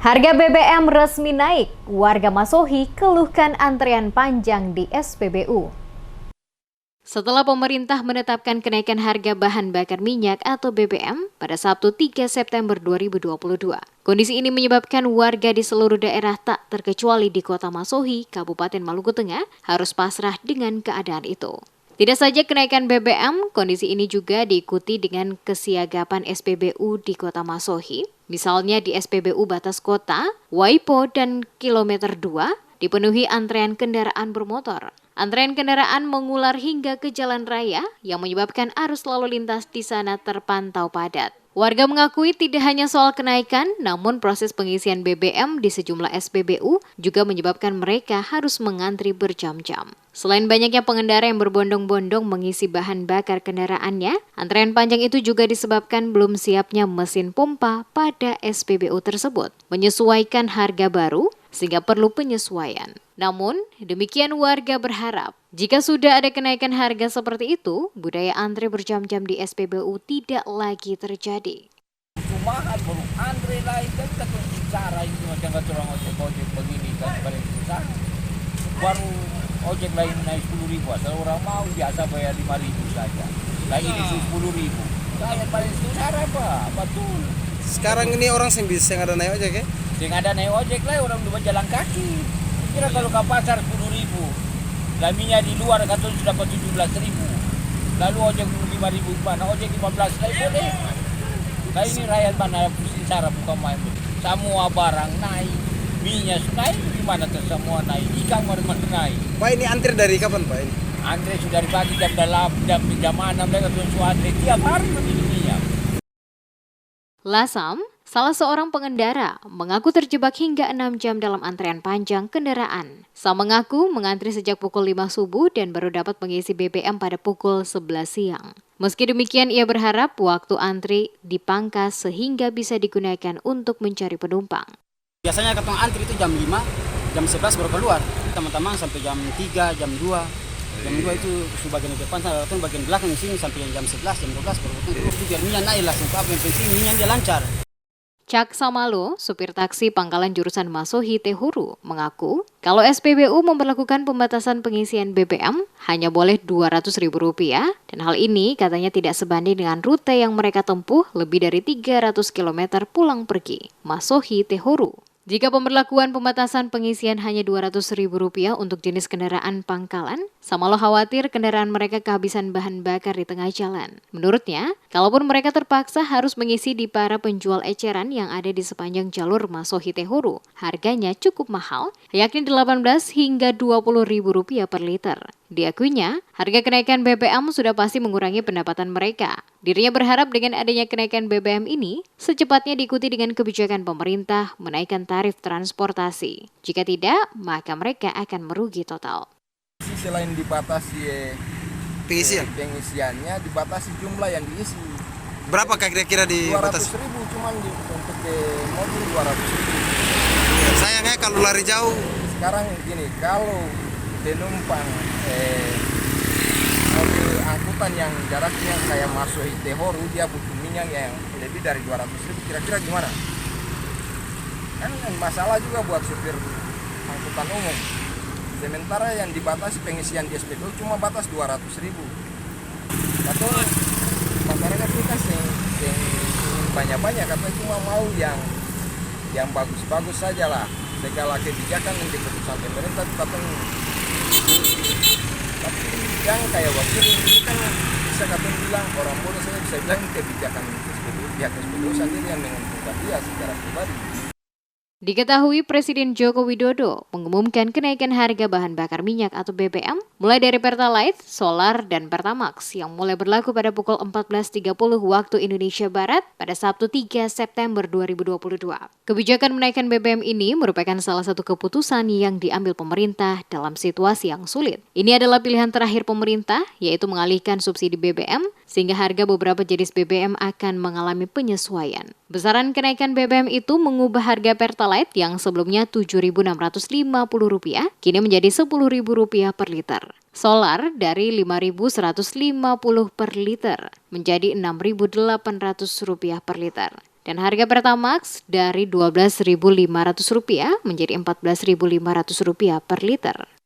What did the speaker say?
Harga BBM resmi naik, warga Masohi keluhkan antrean panjang di SPBU. Setelah pemerintah menetapkan kenaikan harga bahan bakar minyak atau BBM pada Sabtu 3 September 2022, kondisi ini menyebabkan warga di seluruh daerah tak terkecuali di Kota Masohi, Kabupaten Maluku Tengah, harus pasrah dengan keadaan itu. Tidak saja kenaikan BBM, kondisi ini juga diikuti dengan kesiagapan SPBU di Kota Masohi. Misalnya di SPBU Batas Kota, Waipo, dan Kilometer 2 dipenuhi antrean kendaraan bermotor. Antrean kendaraan mengular hingga ke jalan raya yang menyebabkan arus lalu lintas di sana terpantau padat. Warga mengakui tidak hanya soal kenaikan, namun proses pengisian BBM di sejumlah SPBU juga menyebabkan mereka harus mengantri berjam-jam. Selain banyaknya pengendara yang berbondong-bondong mengisi bahan bakar kendaraannya, antrean panjang itu juga disebabkan belum siapnya mesin pompa pada SPBU tersebut, menyesuaikan harga baru sehingga perlu penyesuaian. Namun, demikian warga berharap, jika sudah ada kenaikan harga seperti itu, budaya antre berjam-jam di SPBU tidak lagi terjadi. Cuma baru antre lain kan ketemu cara itu macam kata orang ojek begini kan paling susah. Baru ojek lain naik 10.000, asal orang mau biasa bayar 5.000 saja. Nah ini 10.000. Saya paling susah apa? Betul. Sekarang ini orang yang ada naik ojek ya? Yang ada naik ojek lah orang udah jalan kaki. Kira kalau ke pasar 10.000, laminya di luar kantor sudah dapat 17.000. Lalu ojek 5.000 mana? Ojek 15 lah boleh. Nah ini rakyat mana pusing cara bukan main. Semua barang naik, minyak naik, gimana tuh semua naik, ikan mana naik. Pak ini antri dari kapan Pak ini? Antri sudah dari pagi jam 6 mereka tuh antri tiap hari membeli minyak. Lasam, salah seorang pengendara, mengaku terjebak hingga 6 jam dalam antrean panjang kendaraan. Sam mengaku mengantri sejak pukul 5 subuh dan baru dapat mengisi BBM pada pukul 11 siang. Meski demikian, ia berharap waktu antri dipangkas sehingga bisa digunakan untuk mencari penumpang. Biasanya ketemu antri itu jam 5, jam 11 baru keluar. Teman-teman sampai jam 3, jam 2. Jam 2 itu bagian depan, bagian belakang sini sampai jam 11, jam 12 baru ketemu. Biar minyak naik lah, sampai apa yang penting minyak dia lancar. Cak Samalo, supir taksi Pangkalan jurusan Masohi Tehuru, mengaku kalau SPBU memperlakukan pembatasan pengisian BBM hanya boleh Rp200.000 dan hal ini katanya tidak sebanding dengan rute yang mereka tempuh lebih dari 300 km pulang pergi. Masohi Tehuru. Jika pemberlakuan pembatasan pengisian hanya Rp200.000 untuk jenis kendaraan pangkalan, Samalo khawatir kendaraan mereka kehabisan bahan bakar di tengah jalan. Menurutnya, kalaupun mereka terpaksa harus mengisi di para penjual eceran yang ada di sepanjang jalur Masohi Tehuru, harganya cukup mahal, yakni Rp18 hingga Rp20.000 per liter. Diakuinya, harga kenaikan BBM sudah pasti mengurangi pendapatan mereka. Dirinya berharap dengan adanya kenaikan BBM ini, secepatnya diikuti dengan kebijakan pemerintah menaikkan tarif transportasi. Jika tidak, maka mereka akan merugi total. Selain dibatasi pengisiannya, dibatasi jumlah yang diisi. Berapa kira-kira dibatasi? 200.000 cuma untuk mobil 200.000. Sayangnya kalau lari jauh. Sekarang gini, kalau penumpang mobil angkutan yang jaraknya kayak masuk Tehuru, dia butuh minyak yang lebih dari 200.000, kira-kira gimana? Kan masalah juga buat supir angkutan umum. Sementara yang dibatasi pengisian di SPBU cuma batas 200.000. Atau masyarakat ini kan yang banyak-banyak katanya cuma mau yang bagus-bagus saja lah. Segala kebijakan yang keputusan pemerintah tapi yang kayak waktu ini kan bisa katanya bilang orang bodoh, saya bisa bilang kebijakan SPBU, pihak SPBU sendiri yang menguntungkan dia secara pribadi. Diketahui Presiden Joko Widodo mengumumkan kenaikan harga bahan bakar minyak atau BBM mulai dari Pertalite, Solar, dan Pertamax yang mulai berlaku pada pukul 14.30 waktu Indonesia Barat pada Sabtu 3 September 2022. Kebijakan menaikkan BBM ini merupakan salah satu keputusan yang diambil pemerintah dalam situasi yang sulit. Ini adalah pilihan terakhir pemerintah, yaitu mengalihkan subsidi BBM sehingga harga beberapa jenis BBM akan mengalami penyesuaian. Besaran kenaikan BBM itu mengubah harga Pertalite yang sebelumnya Rp7.650 kini menjadi Rp10.000 per liter. Solar dari Rp5.150 per liter menjadi Rp6.800 per liter. Dan harga Pertamax dari Rp12.500 menjadi Rp14.500 per liter.